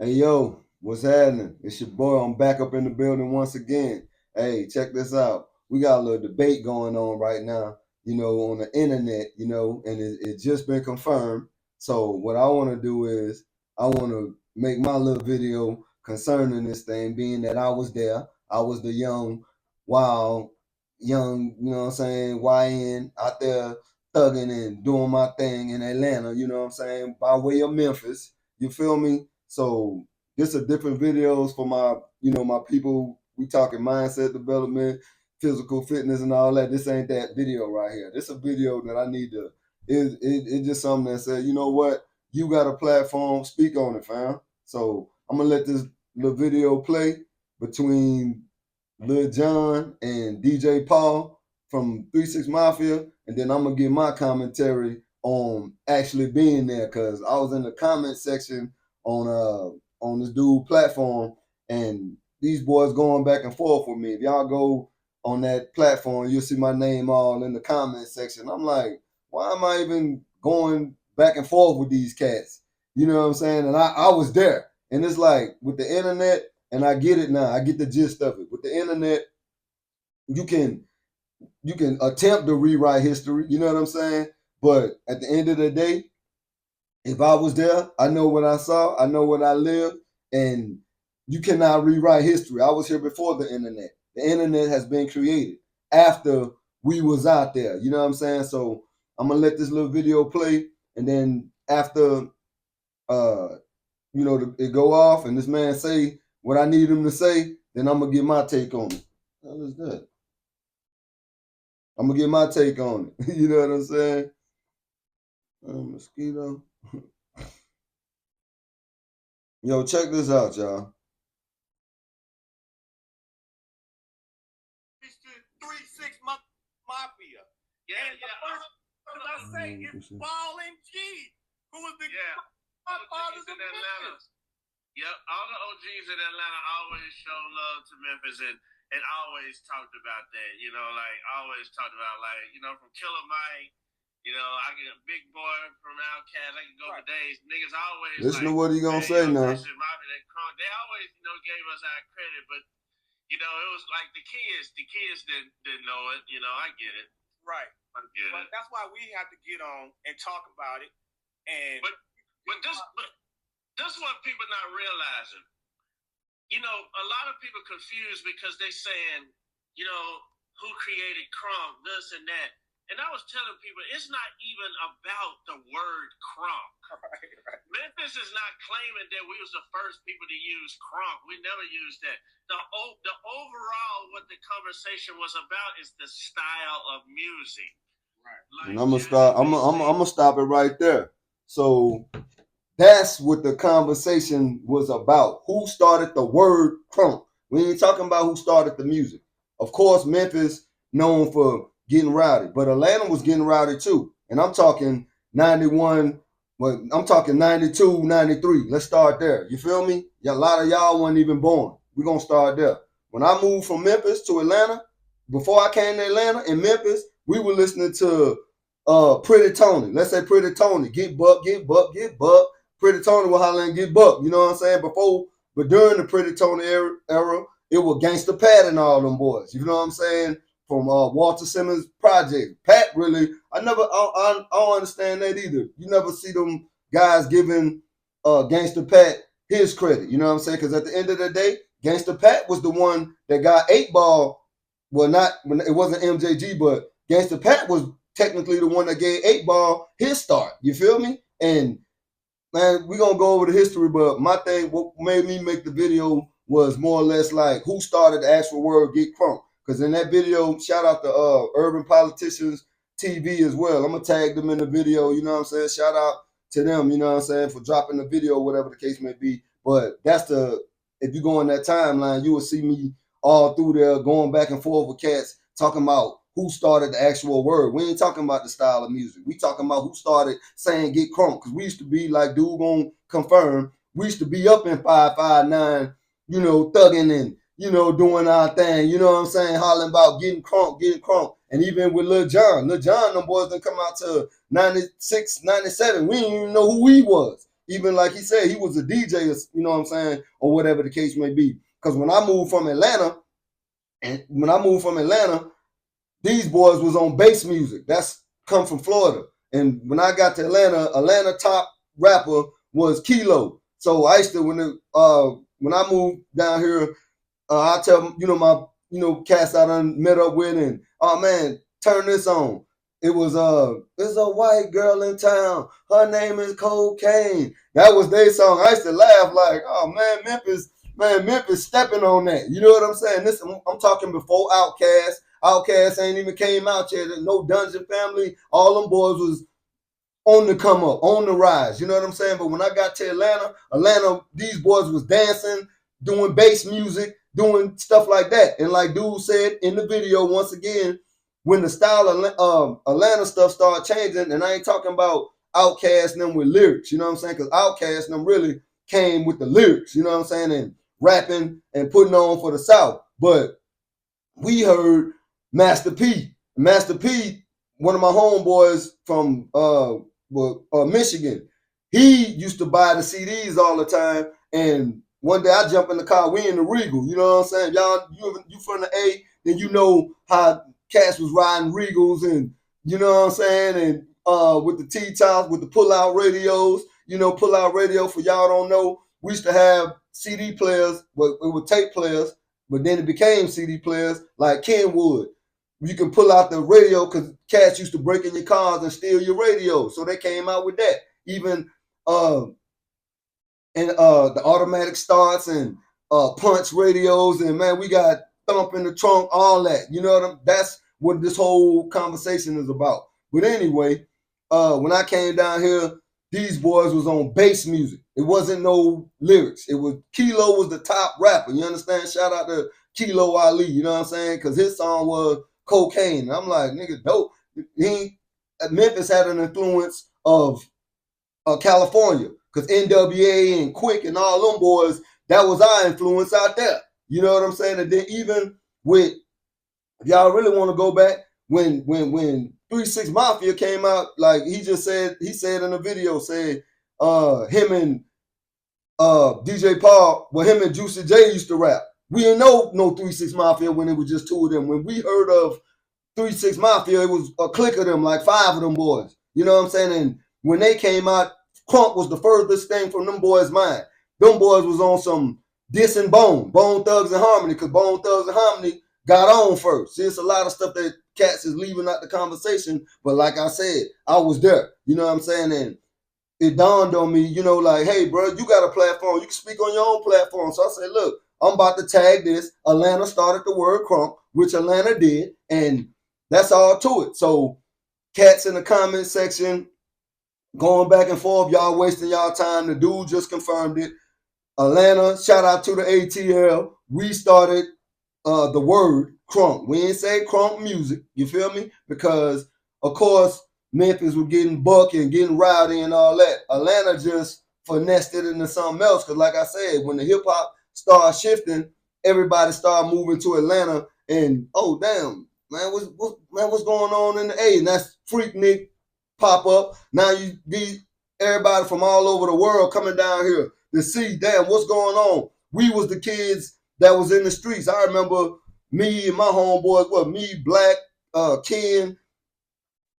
Hey yo, what's happening? It's your boy. I'm back up in the building once again. Hey, check this out. We got a little debate going on right now, on the internet, and it just been confirmed. So what I want to do is I want to make my little video concerning this thing, being that I was there. I was the wild, you know what I'm saying, YN out there thugging and doing my thing in Atlanta, you know what I'm saying, by way of Memphis. You feel me? So this are different videos for my people. We talking mindset development, physical fitness, and all that. This ain't that video right here. This a video that I need to. It's just something that said, you know what, you got a platform, speak on it, fam. So I'm gonna let this little video play between Lil Jon and DJ Paul from 36 Mafia, and then I'm gonna give my commentary on actually being there because I was in the comment section on this dude platform, and these boys going back and forth with me. If y'all go on that platform, you'll see my name all in the comment section. I'm like, why am I even going back and forth with these cats? You know what I'm saying? And I was there, and it's like with the internet, and I get it now. I get the gist of it. With the internet, you can attempt to rewrite history. You know what I'm saying? But at the end of the day, if I was there, I know what I saw, I know what I lived, and you cannot rewrite history. I was here before the internet. The internet has been created after we was out there. You know what I'm saying? So I'm gonna let this little video play, and then after uh it go off and this man say what I need him to say, then I'm gonna get my take on it. What is that? I'm gonna get my take on it. You know what I'm saying? Mosquito. Yo, check this out, y'all. 3-6 Mafia. Yeah, and the first person I say is Ballin' G, who was the godfathers in Atlanta. Yep, all the OGs in Atlanta always show love to Memphis and always talked about that. Always talked about from Killer Mike. I get a big boy from Outkast. I can go for days. Niggas always listen to what he gonna say now. They always gave us our credit, but it was like the kids didn't know it. I get it. Right. I get it. That's why we have to get on and talk about it. And but this what people not realizing. A lot of people confused because they saying, who created CRUNK, this and that. And I was telling people, it's not even about the word CRUNK. Right. Memphis is not claiming that we was the first people to use CRUNK. We never used that. The overall, what the conversation was about is the style of music. Right. And I'm gonna stop it right there. So that's what the conversation was about. Who started the word crunk? We ain't talking about who started the music. Of course, Memphis known for getting rowdy, but Atlanta was getting rowdy too. And I'm talking 91, well, I'm talking 92, 93. Let's start there. You feel me? Yeah, a lot of y'all weren't even born. We're gonna start there. When I moved from Memphis to Atlanta, before I came to Atlanta in Memphis, we were listening to Pretty Tony. Let's say Pretty Tony. Get buck, get buck, get buck. Pretty Tony will holler and get buck. You know what I'm saying? But during the Pretty Tony era, it was Gangsta Pat and all them boys. You know what I'm saying? From Walter Simmons Project. Pat really, I don't understand that either. You never see them guys giving Gangsta Pat his credit. You know what I'm saying? Because at the end of the day, Gangsta Pat was the one that got 8-Ball. Well, it wasn't MJG, but Gangsta Pat was technically the one that gave 8-Ball his start. You feel me? And man, we're gonna go over the history, but my thing, what made me make the video was more or less like who started the actual word get crunk. Because in that video, shout out to Urban Politicians TV as well. I'm gonna tag them in the video, you know what I'm saying? Shout out to them, you know what I'm saying, for dropping the video, whatever the case may be. But if you go on that timeline, you will see me all through there going back and forth with cats talking about who started the actual word. We ain't talking about the style of music. We talking about who started saying get crunk. Because we used to be, like dude gonna confirm, we used to be up in 559, thugging and, doing our thing. You know what I'm saying? Hollering about getting crunk, getting crunk. And even with Lil Jon, them boys didn't come out till 96, 97. We didn't even know who he was. even like he said, he was a DJ, you know what I'm saying, or whatever the case may be. Because when I moved from Atlanta, these boys was on bass music. That's come from Florida. And when I got to Atlanta top rapper was Kilo. So I used to when I moved down here, I tell my cats I done met up with, and oh man, turn this on. It was there's a white girl in town. Her name is Cocaine. That was their song. I used to laugh like, oh man, Memphis stepping on that. You know what I'm saying? This I'm talking before Outkast. Outkast ain't even came out yet. No Dungeon Family. All them boys was on the come up, on the rise. You know what I'm saying? But when I got to Atlanta, these boys was dancing, doing bass music, doing stuff like that. And like dude said in the video, once again, when the style of Atlanta stuff started changing, and I ain't talking about Outkast them with lyrics, you know what I'm saying? Because Outkast them really came with the lyrics, you know what I'm saying? And rapping and putting on for the South. But we heard Master P. Master P, one of my homeboys from Michigan, he used to buy the CDs all the time. And one day I jump in the car, we in the Regal, you know what I'm saying? Y'all, you from the A, then you know how cats was riding Regals, and you know what I'm saying? And with the T-tops, with the pull-out radios, pull-out radio, for y'all don't know, we used to have CD players, but it were tape players, but then it became CD players like Kenwood. You can pull out the radio because cats used to break in your cars and steal your radio. So they came out with that. Even the automatic starts and punch radios, and man, we got thump in the trunk, all that. You know that's what this whole conversation is about. But anyway, when I came down here, these boys was on bass music. It wasn't no lyrics. It was Kilo was the top rapper. You understand? Shout out to Kilo Ali. You know what I'm saying? Because his song was Cocaine. And I'm like, nigga, dope. Memphis had an influence of California, because NWA and Quick and all them boys, that was our influence out there. You know what I'm saying? And then even with, if y'all really want to go back, when 3-6 Mafia came out, like he said in the video, said him and DJ Paul, well, him and Juicy J used to rap. We didn't know no 3-6 Mafia when it was just two of them. When we heard of 3-6 Mafia, it was a clique of them, like 5 of them boys. You know what I'm saying? And when they came out, CRUNK was the furthest thing from them boys' mind. Them boys was on some Diss and Bone Thugs and Harmony, because Bone Thugs and Harmony got on first. See, it's a lot of stuff that cats is leaving out the conversation, but like I said, I was there. You know what I'm saying? And it dawned on me, like, hey, bro, you got a platform. You can speak on your own platform. So I said, look, I'm about to tag this. Atlanta started the word CRUNK, which Atlanta did, and that's all to it. So cats in the comment section going back and forth, y'all wasting y'all time. The dude just confirmed it. Atlanta, shout out to the ATL. We started the word CRUNK. We ain't say CRUNK music, you feel me? Because, of course, Memphis was getting bucky and getting rowdy and all that. Atlanta just finessed it into something else. Because like I said, when the hip-hop started shifting, everybody started moving to Atlanta. And, oh, damn, man, what's going on in the A? And that's Freaknik pop up. Now you be everybody from all over the world coming down here to see, damn, what's going on. We was the kids that was in the streets. I remember me and my homeboys, me, Black, Ken,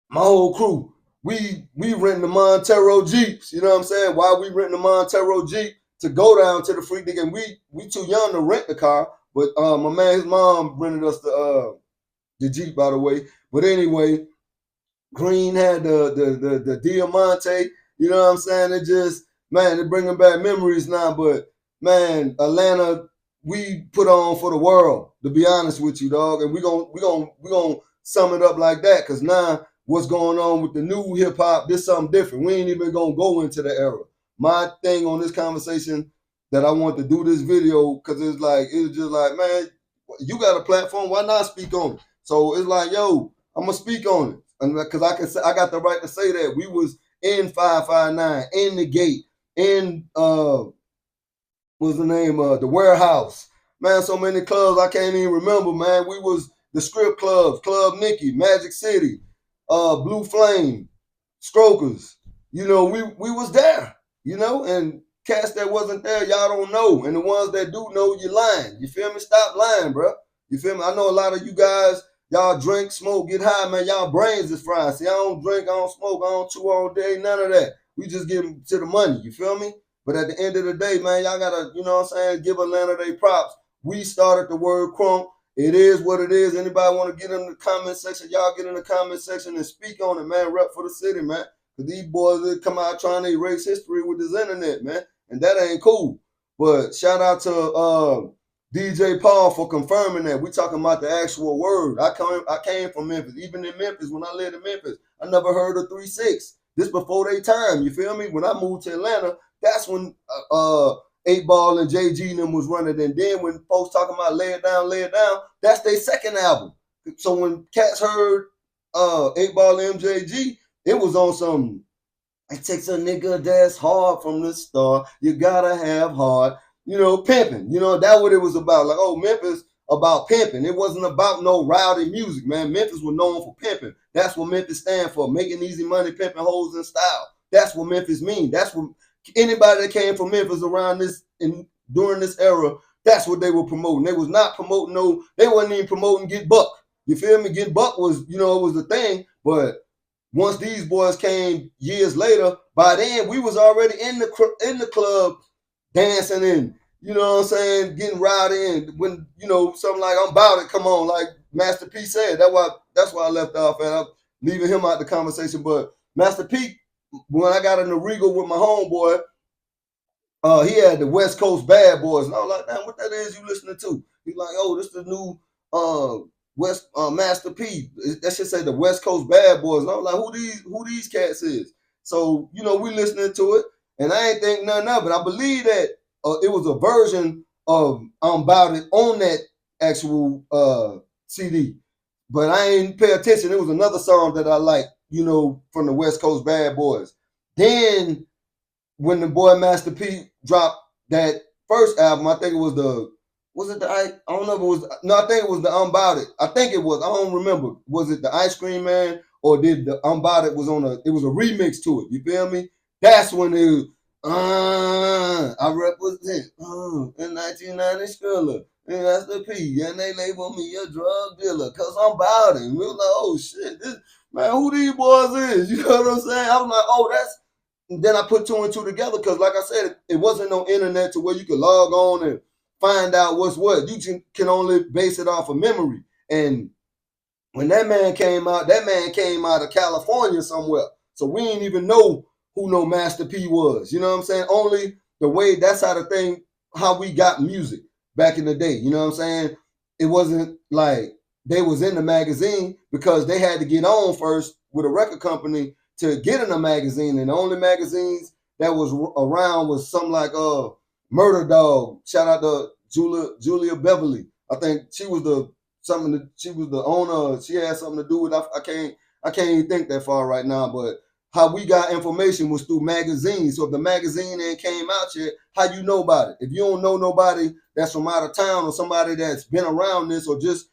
my whole crew. We renting the Montero Jeeps. You know what I'm saying? Why we renting the Montero Jeep? To go down to the Freaknik, and we too young to rent the car. But my man, his mom rented us the Jeep, by the way. But anyway, Green had the Diamante, you know what I'm saying? It just, man, it bringing back memories now. But man, Atlanta, we put on for the world, to be honest with you, dog. And we gonna sum it up like that, because now what's going on with the new hip hop, this something different. We ain't even gonna go into the era. My thing on this conversation that I want to do this video, because it's just like, man, you got a platform, why not speak on it? So it's like, yo, I'm gonna speak on it. And because I got the right to say that. We was in 559, in the Gate, in what's the name of the Warehouse, man. So many clubs I can't even remember, man. We was the Script Clubs, Club Nicky, Magic City, Blue Flame, Strokers. We was there. you know, and cats that wasn't there, y'all don't know. And the ones that do know, you lying. You feel me? Stop lying, bro. You feel me? I know a lot of you guys, y'all drink, smoke, get high, man. Y'all brains is fried. See, I don't drink, I don't smoke, I don't chew all day, none of that. We just get to the money, you feel me? But at the end of the day, man, y'all gotta, you know what I'm saying, give Atlanta their props. We started the word crunk. It is what it is. Anybody want to get in the comment section, y'all get in the comment section and speak on it, man. Rep for the city, man. Because these boys that come out trying to erase history with this internet, man. And that ain't cool. But shout out to DJ Paul for confirming that. We talking about the actual word. I came from Memphis. Even in Memphis, when I lived in Memphis, I never heard of 3-6. This before they time, you feel me? When I moved to Atlanta, that's when 8 Ball and JG and them was running. And then when folks talking about lay it down, that's their second album. So when cats heard 8 Ball and MJG, it was on some, it takes a nigga that's hard from the start. You gotta have heart. You know, pimping. You know, that's what it was about. Like, oh, Memphis about pimping. It wasn't about no rowdy music, man. Memphis was known for pimping. That's what Memphis stand for. Making easy money, pimping hoes in style. That's what Memphis mean. That's what anybody that came from Memphis around this and during this era, that's what they were promoting. They was not promoting they wasn't even promoting Get Buck. You feel me? Get Buck was, you know, it was the thing, but once these boys came years later, by then we was already in the club dancing and, you know what I'm saying, getting rowdy. And when, you know, something like I'm About It, come on, like Master P said. That's why I left off, and I'm leaving him out the conversation. But Master P, when I got in the Regal with my homeboy, he had the West Coast Bad Boys, and I was like, damn, what that is you listening to? He's like, oh, this is the new Master P. That should say the West Coast Bad Boys. And I was like, who these cats is? So, you know, we listening to it, and I ain't think nothing of it. I believe that it was a version of About It on that actual CD, but I ain't pay attention. It was another song that I liked, you know, from the West Coast Bad Boys. Then when the boy Master P dropped that first album, I think it was I don't know if it was, no, I think it was the About It. I think it was, I don't remember. Was it the Ice Cream Man, or did the About It was it was a remix to it, you feel me? That's when it was, I represent in 1990 Skrilla, and that's the P, and they label me a drug dealer, cause I'm about it. And we were like, oh shit, this, man, who these boys is? You know what I'm saying? I was like, oh, that's, and then I put two and two together, because like I said, it wasn't no internet to where you could log on and find out what's what. You can only base it off of memory. And when that man came out of California somewhere. So we didn't even know who no Master P was. You know what I'm saying? Only the way, that's how the thing, how we got music back in the day. You know what I'm saying? It wasn't like they was in the magazine, because they had to get on first with a record company to get in a magazine. And the only magazines that was around was something like Murder Dog. Shout out to Julia Beverly. I think she was she was the owner. She had something to do with, I can't even think that far right now, but how we got information was through magazines. So if the magazine ain't came out yet, how you know about it? If you don't know nobody that's from out of town, or somebody that's been around this, or just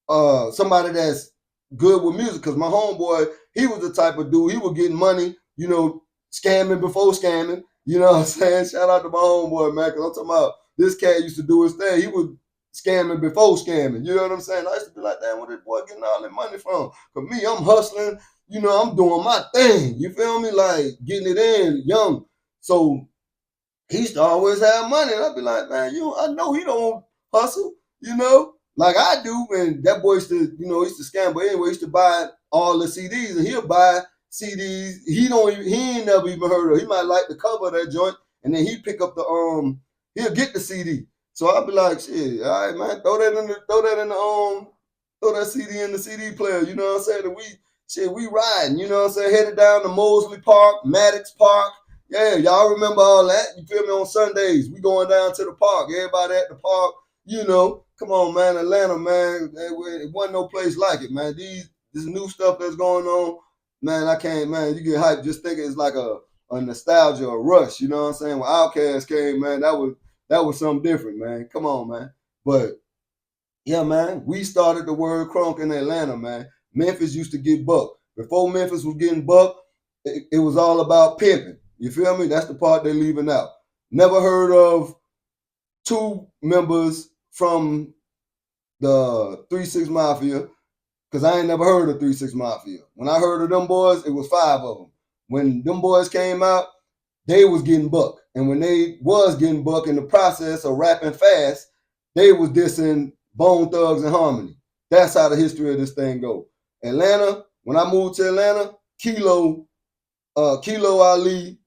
somebody that's good with music, because my homeboy, he was the type of dude, he was getting money, you know, scamming before scamming. You know what I'm saying? Shout out to my homeboy, man, because I'm talking about this cat used to do his thing. He was scamming before scamming. You know what I'm saying? I used to be like, damn, where this boy getting all that money from? Because me, I'm hustling. You know, I'm doing my thing. You feel me? Like, getting it in young. So he used to always have money. And I'd be like, man, I know he don't hustle, you know, like I do. And that boy used to, you know, he used to scam. But anyway, he used to buy all the CDs, and he'll buy CDs. He ain't never even heard of. He might like the cover of that joint, and then he pick up he'll get the CD. So I'll be like, shit, all right, man, throw that CD in the CD player. You know what I'm saying? And we riding. You know what I'm saying? Headed down to Mosley Park, Maddox Park. Yeah, y'all remember all that? You feel me? On Sundays, we going down to the park. Everybody at the park. You know, come on, man, Atlanta, man. It wasn't no place like it, man. This new stuff that's going on, man. I can't, man. You get hyped just thinking it's like a nostalgia, a rush. You know what I'm saying? When Outkast came, man, that was something different, man. Come on, man. But yeah, man, we started the word crunk in Atlanta, man. Memphis used to get buck. Before Memphis was getting buck, it was all about pimping. You feel me? That's the part they're leaving out. Never heard of 2 members from the 3-6 Mafia, because I ain't never heard of 3-6 Mafia. When I heard of them boys, it was 5 of them. When them boys came out, they was getting buck. And when they was getting buck in the process of rapping fast, they was dissing Bone Thugs and Harmony. That's how the history of this thing go. Atlanta, when I moved to Atlanta, Kilo Ali,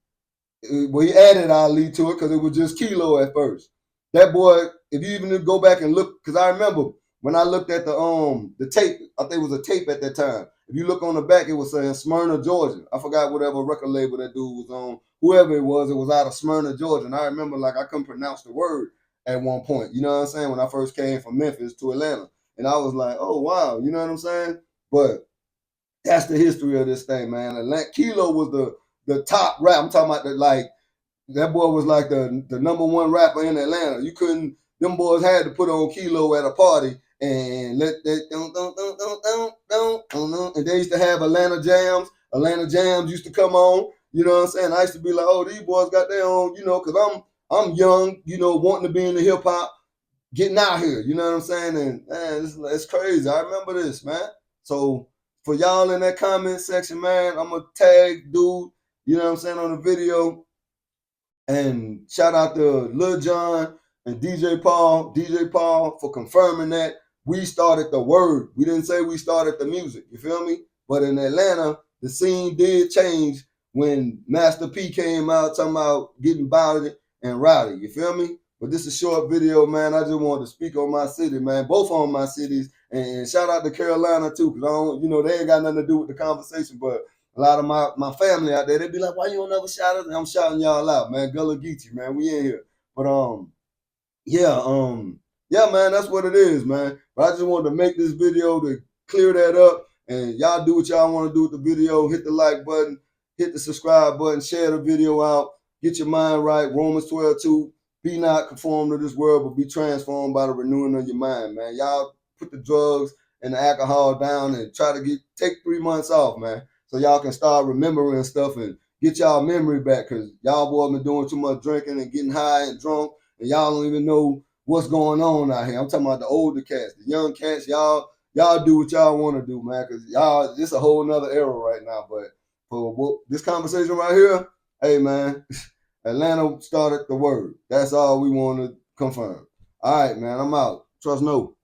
well, he added Ali to it because it was just Kilo at first. That boy, if you even go back and look, because I remember when I looked at the tape, I think it was a tape at that time. If you look on the back, it was saying Smyrna, Georgia. I forgot whatever record label that dude was on. Whoever it was out of Smyrna, Georgia. And I remember like I couldn't pronounce the word at one point. You know what I'm saying? When I first came from Memphis to Atlanta. And I was like, oh, wow. You know what I'm saying? But that's the history of this thing, man. Kilo was the top rap. I'm talking about that boy was like the number 1 rapper in Atlanta. You couldn't, them boys had to put on Kilo at a party and let that and they used to have Atlanta Jams. Atlanta Jams used to come on. You know what I'm saying? I used to be like, oh, these boys got their own, you know, because I'm young, you know, wanting to be in the hip hop, getting out here. You know what I'm saying? And man, it's crazy. I remember this, man. So for y'all in that comment section, man, I'm gonna tag dude, you know what I'm saying, on the video. And shout out to Lil Jon and DJ Paul for confirming that we started the word. We didn't say we started the music, you feel me? But in Atlanta, the scene did change when Master P came out talking about getting bouted and rowdy, you feel me? But this is a short video, man. I just wanted to speak on my city, man. Both on my cities. And shout out to Carolina too, because I don't, you know, they ain't got nothing to do with the conversation, but a lot of my family out there, they be like, why you don't ever shout us? And I'm shouting y'all out, man. Gulla Geechie, man. We in here. But yeah, man, that's what it is, man. But I just wanted to make this video to clear that up. And y'all do what y'all want to do with the video. Hit the like button, hit the subscribe button, share the video out, get your mind right. Romans 12:2. Be not conformed to this world, but be transformed by the renewing of your mind, man. Y'all put the drugs and the alcohol down and try to take 3 months off, man, so y'all can start remembering stuff and get y'all memory back, because y'all boys been doing too much drinking and getting high and drunk, and y'all don't even know what's going on out here. I'm talking about the older cats, the young cats. Y'all do what y'all want to do, man, because y'all, this a whole nother era right now. But for this conversation right here, hey, man, Atlanta started the word. That's all we want to confirm. All right, man, I'm out. Trust no.